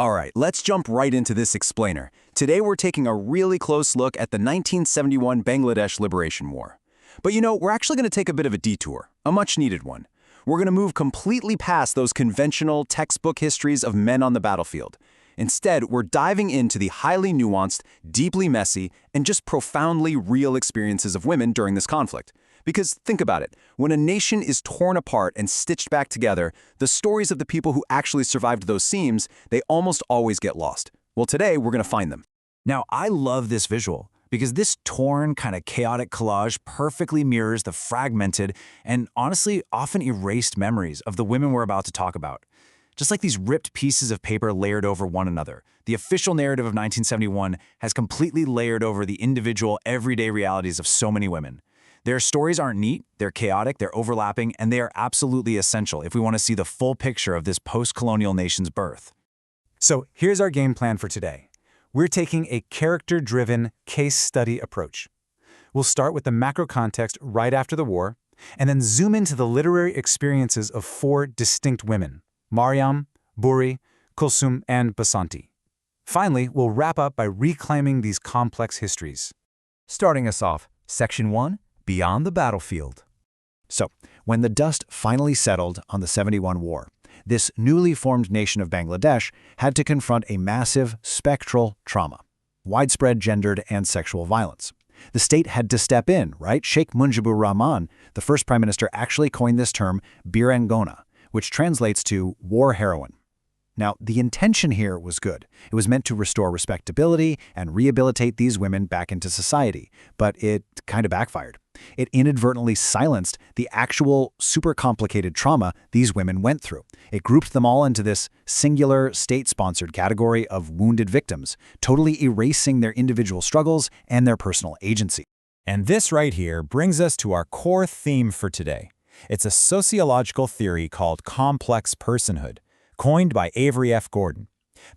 All right, let's jump right into this explainer. Today we're taking a really close look at the 1971 Bangladesh Liberation War. But we're actually going to take a bit of a detour, a much-needed one. We're going to move completely past those conventional textbook histories of men on the battlefield. Instead, we're diving into the highly nuanced, deeply messy, and just profoundly real experiences of women during this conflict. Because think about it, when a nation is torn apart and stitched back together, the stories of the people who actually survived those seams, they almost always get lost. Well, today we're going to find them. Now, I love this visual because this torn, kind of chaotic collage perfectly mirrors the fragmented and honestly often erased memories of the women we're about to talk about. Just like these ripped pieces of paper layered over one another, the official narrative of 1971 has completely layered over the individual, everyday realities of so many women. Their stories aren't neat, they're chaotic, they're overlapping, and they are absolutely essential if we want to see the full picture of this post-colonial nation's birth. So here's our game plan for today. We're taking a character-driven case study approach. We'll start with the macro context right after the war, and then zoom into the literary experiences of four distinct women: Mariam, Buri, Kulsum, and Basanti. Finally, we'll wrap up by reclaiming these complex histories. Starting us off, Section 1, Beyond the Battlefield. So, when the dust finally settled on the 71 war, this newly formed nation of Bangladesh had to confront a massive, spectral trauma: widespread gendered and sexual violence. The state had to step in, right? Sheikh Mujibur Rahman, the first prime minister, actually coined this term Birangona, which translates to war heroine. Now, the intention here was good. It was meant to restore respectability and rehabilitate these women back into society, but it kind of backfired. It inadvertently silenced the actual super complicated trauma these women went through. It grouped them all into this singular state-sponsored category of wounded victims, totally erasing their individual struggles and their personal agency. And this right here brings us to our core theme for today. It's a sociological theory called complex personhood, coined by Avery F. Gordon.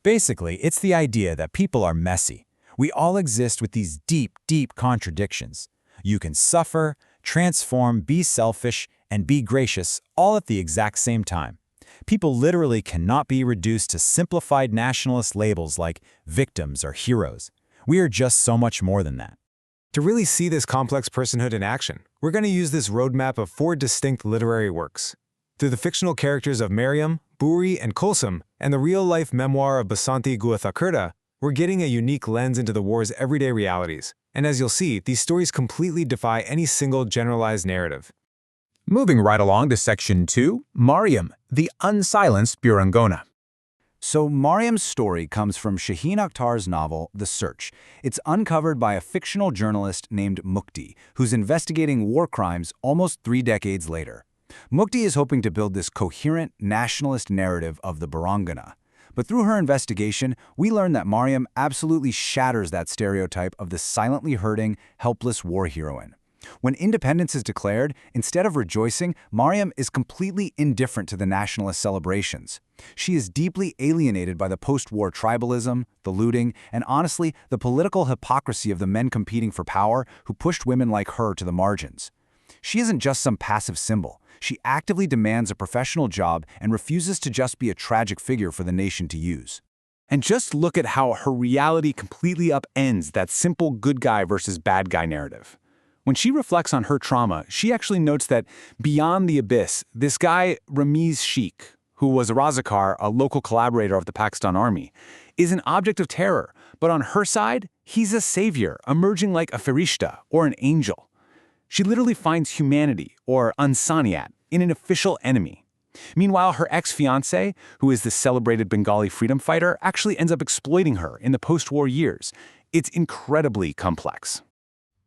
Basically, it's the idea that people are messy. We all exist with these deep, deep contradictions. You can suffer, transform, be selfish, and be gracious all at the exact same time. People literally cannot be reduced to simplified nationalist labels like victims or heroes. We are just so much more than that. To really see this complex personhood in action, we're going to use this roadmap of four distinct literary works. Through the fictional characters of Mariam, Buri, and Kulsum, and the real-life memoir of Basanti Guhathakurta, we're getting a unique lens into the war's everyday realities. And as you'll see, these stories completely defy any single generalized narrative. Moving right along to Section 2, Mariam, the Unsilenced Birangona. So Mariam's story comes from Shaheen Akhtar's novel, The Search. It's uncovered by a fictional journalist named Mukti, who's investigating war crimes almost 3 decades later. Mukti is hoping to build this coherent nationalist narrative of the Birangona. But through her investigation, we learn that Mariam absolutely shatters that stereotype of the silently hurting, helpless war heroine. When independence is declared, instead of rejoicing, Mariam is completely indifferent to the nationalist celebrations. She is deeply alienated by the post-war tribalism, the looting, and honestly, the political hypocrisy of the men competing for power who pushed women like her to the margins. She isn't just some passive symbol. She actively demands a professional job and refuses to just be a tragic figure for the nation to use. And just look at how her reality completely upends that simple good guy versus bad guy narrative. When she reflects on her trauma, she actually notes that beyond the abyss, this guy, Ramiz Sheikh, who was a Razakar, a local collaborator of the Pakistan Army, is an object of terror, but on her side, he's a savior, emerging like a Farishta, or an angel. She literally finds humanity, or Ansaniyat, in an official enemy. Meanwhile, her ex-fiancé, who is the celebrated Bengali freedom fighter, actually ends up exploiting her in the post-war years. It's incredibly complex.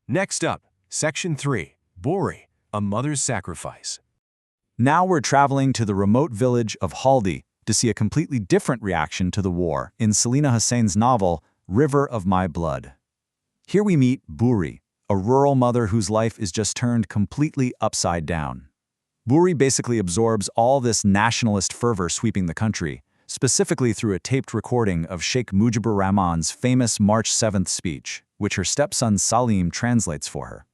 Next up, Section 3, Buri, A Mother's Sacrifice. Now we're traveling to the remote village of Haldi to see a completely different reaction to the war in Selina Hussain's novel, River of My Blood. Here we meet Buri, a rural mother whose life is just turned completely upside down. Buri basically absorbs all this nationalist fervor sweeping the country, specifically through a taped recording of Sheikh Mujibur Rahman's famous March 7th speech, which her stepson Salim translates for her.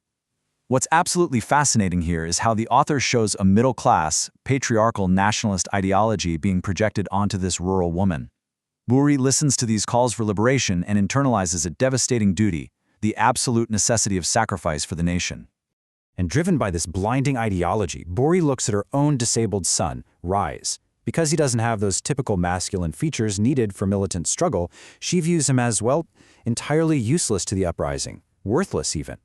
What's absolutely fascinating here is how the author shows a middle-class, patriarchal nationalist ideology being projected onto this rural woman. Buri listens to these calls for liberation and internalizes a devastating duty, the absolute necessity of sacrifice for the nation. And driven by this blinding ideology, Buri looks at her own disabled son, Rise. Because he doesn't have those typical masculine features needed for militant struggle, she views him as, well, entirely useless to the uprising, worthless even.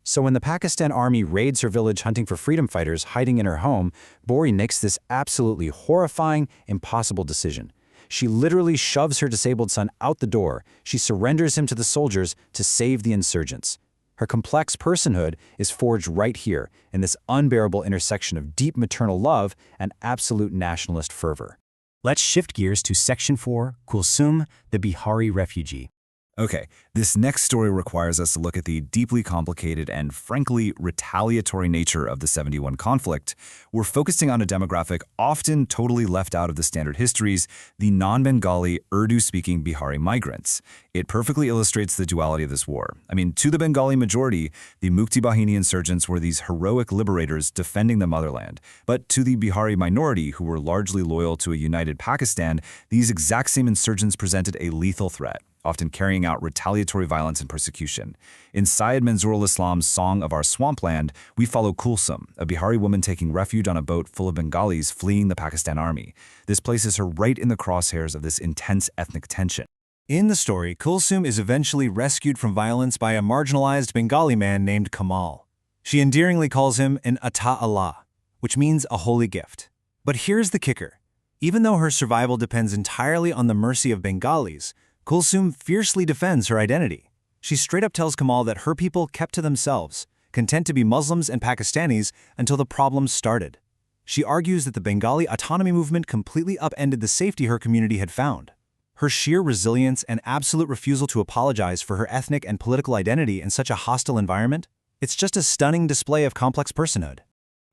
So when the Pakistan army raids her village hunting for freedom fighters hiding in her home, Buri makes this absolutely horrifying, impossible decision. She literally shoves her disabled son out the door. She surrenders him to the soldiers to save the insurgents. Her complex personhood is forged right here in this unbearable intersection of deep maternal love and absolute nationalist fervor. Let's shift gears to Section 4, Kulsum, the Bihari refugee. Okay, this next story requires us to look at the deeply complicated and frankly retaliatory nature of the 71 conflict. We're focusing on a demographic often totally left out of the standard histories, the non-Bengali, Urdu-speaking Bihari migrants. It perfectly illustrates the duality of this war. I mean, to the Bengali majority, the Mukti Bahini insurgents were these heroic liberators defending the motherland. But to the Bihari minority, who were largely loyal to a united Pakistan, these exact same insurgents presented a lethal threat, often carrying out retaliatory violence and persecution. In Syed Manzoorul Islam's Song of Our Swampland, we follow Kulsum, a Bihari woman taking refuge on a boat full of Bengalis fleeing the Pakistan army. This places her right in the crosshairs of this intense ethnic tension. In the story, Kulsum is eventually rescued from violence by a marginalized Bengali man named Kamal. She endearingly calls him an Ata Allah, which means a holy gift. But here's the kicker. Even though her survival depends entirely on the mercy of Bengalis, Kulsum fiercely defends her identity. She straight up tells Kamal that her people kept to themselves, content to be Muslims and Pakistanis until the problems started. She argues that the Bengali autonomy movement completely upended the safety her community had found. Her sheer resilience and absolute refusal to apologize for her ethnic and political identity in such a hostile environment, it's just a stunning display of complex personhood.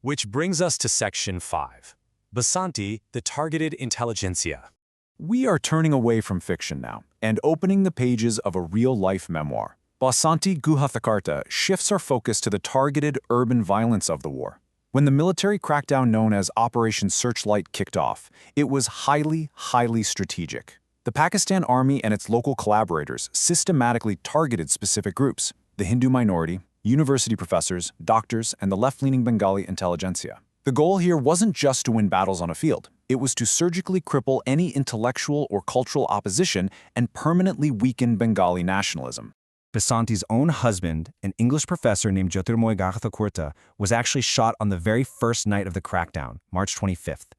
Which brings us to Section 5. Basanti, the targeted intelligentsia. We are turning away from fiction now and opening the pages of a real-life memoir. Basanti Guhathakarta shifts our focus to the targeted urban violence of the war. When the military crackdown known as Operation Searchlight kicked off, it was highly strategic. The Pakistan Army and its local collaborators systematically targeted specific groups: the Hindu minority, university professors, doctors, and the left-leaning Bengali intelligentsia. The goal here wasn't just to win battles on a field. It was to surgically cripple any intellectual or cultural opposition and permanently weaken Bengali nationalism. Basanti's own husband, an English professor named Jyotirmoy Guhathakurta, was actually shot on the very first night of the crackdown, March 25th.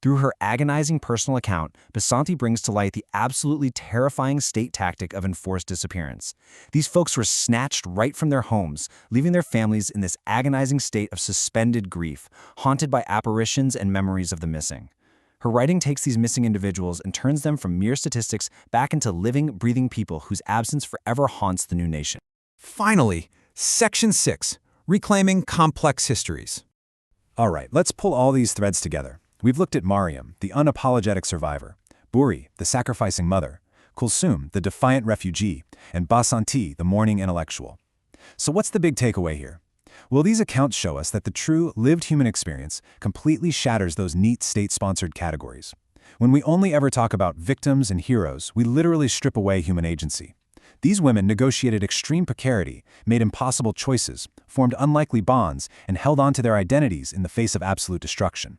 Through her agonizing personal account, Basanti brings to light the absolutely terrifying state tactic of enforced disappearance. These folks were snatched right from their homes, leaving their families in this agonizing state of suspended grief, haunted by apparitions and memories of the missing. Her writing takes these missing individuals and turns them from mere statistics back into living, breathing people whose absence forever haunts the new nation. Finally, Section 6, Reclaiming Complex Histories. All right, let's pull all these threads together. We've looked at Mariam, the unapologetic survivor, Buri, the sacrificing mother, Kulsum, the defiant refugee, and Basanti, the mourning intellectual. So what's the big takeaway here? Well, these accounts show us that the true, lived human experience completely shatters those neat state-sponsored categories. When we only ever talk about victims and heroes, we literally strip away human agency. These women negotiated extreme precarity, made impossible choices, formed unlikely bonds, and held on to their identities in the face of absolute destruction.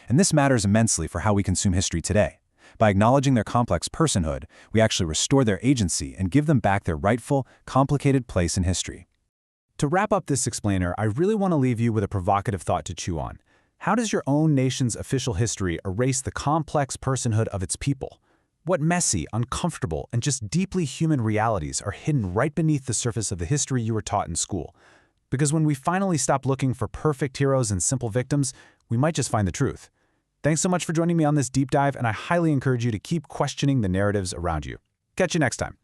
And this matters immensely for how we consume history today. By acknowledging their complex personhood, we actually restore their agency and give them back their rightful, complicated place in history. To wrap up this explainer, I really want to leave you with a provocative thought to chew on. How does your own nation's official history erase the complex personhood of its people? What messy, uncomfortable, and just deeply human realities are hidden right beneath the surface of the history you were taught in school? Because when we finally stop looking for perfect heroes and simple victims, we might just find the truth. Thanks so much for joining me on this deep dive, and I highly encourage you to keep questioning the narratives around you. Catch you next time.